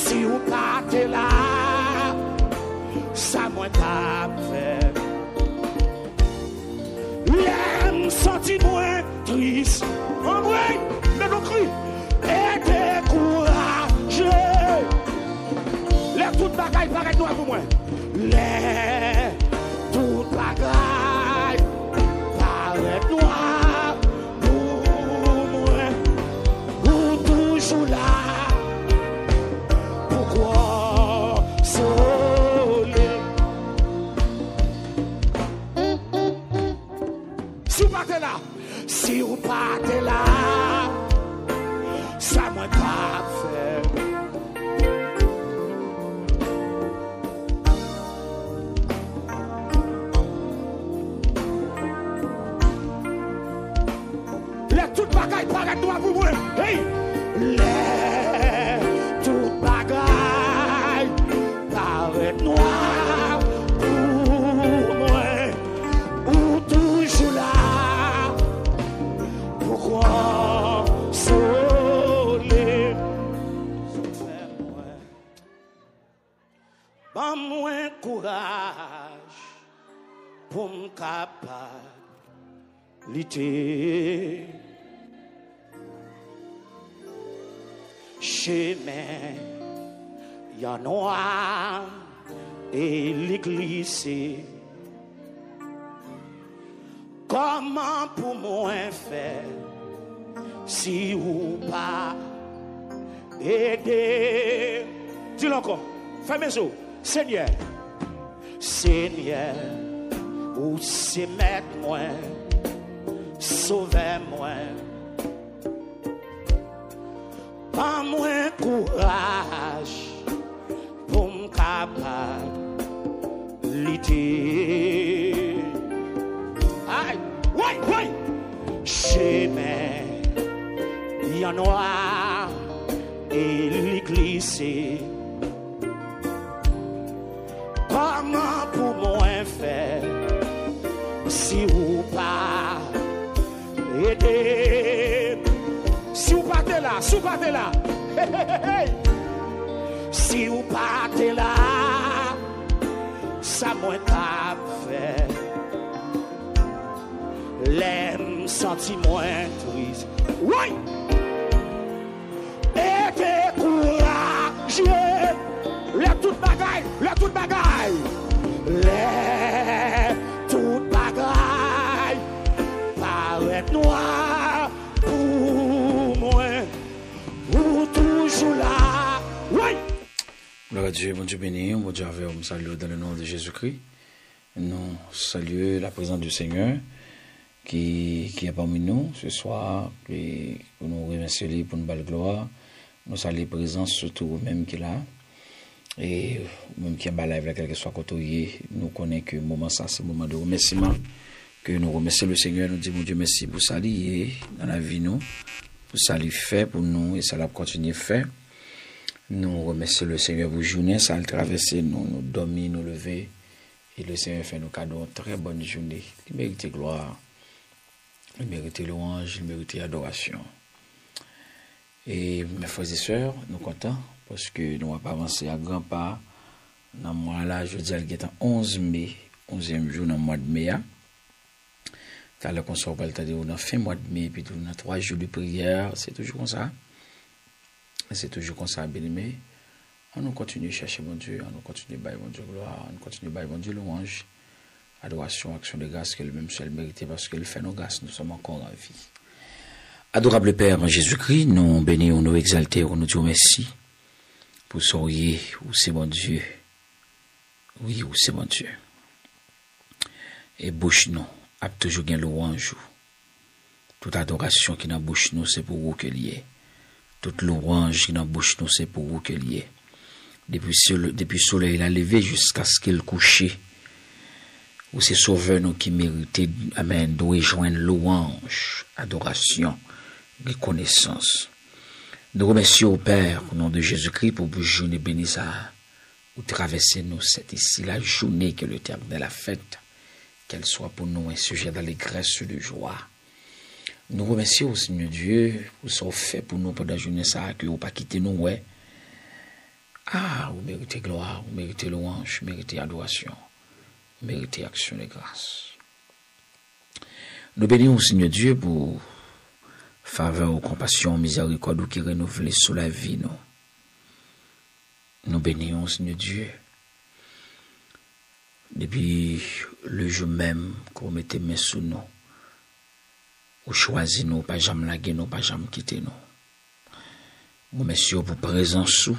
Si vous partez là, ça moi t'a fait. L'aime senti moins triste. En vrai, mais non cru. Et découragé. Les toutes bagailles paraissent noires pour moi. Les toutes bagailles paraissent noires pour moi. Ou toujours là. Pourquoi soleil? Si vous partez là, si vous partez là, ça m'a pas fait. Les toutes bagailles paraissent noires pour moi. Hey! Les toutes bagailles paraissent noires pour moi. Ou toujours là. Pourquoi soleil? Ban moins courage pour me capable lutter. Chemin, y'a noir et l'église. Comment pour moi faire si ou pas aider? Dis-le encore, fais mes os, Seigneur. Seigneur, ou c'est mettre moi, sauver-moi. Pas moins courage pour me capable lutter. Aïe, ouais, chemin, il y a noir et l'église. Comment pour moi faire si vous pas aider? Si vous partez là, si vous partez là, si vous partez là, ça m'a pas fait. L'aime senti moins triste. Oui! Et découragé. Les toutes bagailles, les toutes bagailles. Les toutes bagailles paraissent noires pour moi. Ou toujours là. Oui! Gloire à Dieu, mon Dieu béni, mon Dieu avec nous salue dans le nom de Jésus-Christ. Nous saluons la présence du Seigneur qui est parmi nous ce soir, et pour nous remercier pour une belle gloire. Nous saluons la présence surtout même qui est là. Et même qui est en live, quel que soit côté, nous connaissons que le moment ça, c'est le moment de remerciement. Que nous remercions le Seigneur, nous disons mon Dieu merci pour ça lié dans la vie nous, pour ça lui fait pour nous et ça l'a continué faire. Nous remercions le Seigneur pour journée, ça a traversé nous, nous dormir, nous lever. Et le Seigneur fait nos cadeaux, très bonne journée. Il mérite gloire, il mérite louange, il mérite adoration. Et mes frères et sœurs, nous sommes contents parce que nous n'avons pas avancé à grands pas. Dans le mois là, je dis qu'il est en 11 mai, 11e jour dans le mois de mai. Car le consort va le dans fin mois de mai, puis dans 3 jours de prière, c'est toujours comme ça. C'est toujours comme ça, bien-aimé. On nous continue à chercher mon Dieu, on nous continue à bailler mon Dieu gloire, on nous continue à bailler mon Dieu louange, adoration, action de grâce que lui-même seul mérite parce qu'il fait nos grâces, nous sommes encore en vie. Adorable Père en Jésus-Christ, nous bénissons, nous exaltons, nous disons merci pour sourire, où c'est mon Dieu. Oui, où c'est mon Dieu. Et bouche nous, a toujours bien louange. Toute adoration qui dans bouche nous, c'est pour vous que lié. Toute louange qui dans bouche nous, c'est pour vous que lié. Depuis le soleil il a levé jusqu'à ce qu'il couche. Ou c'est sauveur nous qui méritait, amen, de rejoindre louange, adoration, reconnaissance. Nous remercions au Père, au nom de Jésus-Christ, pour vous journée bénie ça, ou traverser nous cette ici, la journée que le terme de la fête, qu'elle soit pour nous un sujet d'allégresse, de joie. Nous remercions au Seigneur Dieu, pour ce fait pour nous pendant la journée ça, que vous pas quitter nous, ouais. Ah, vous méritez gloire, vous méritez louange, vous méritez adoration, vous méritez action de grâce. Nous bénissons, Seigneur Dieu, pour faveur, compassion, miséricorde qui renouvelle sous la vie, nous. Nous bénissons, Seigneur Dieu. Depuis le jour même qu'on mettait main sous nous, ou choisi nous, pas jamais laguer nous, pas jamais quitter nous. Nous, messieurs, pour présence sous.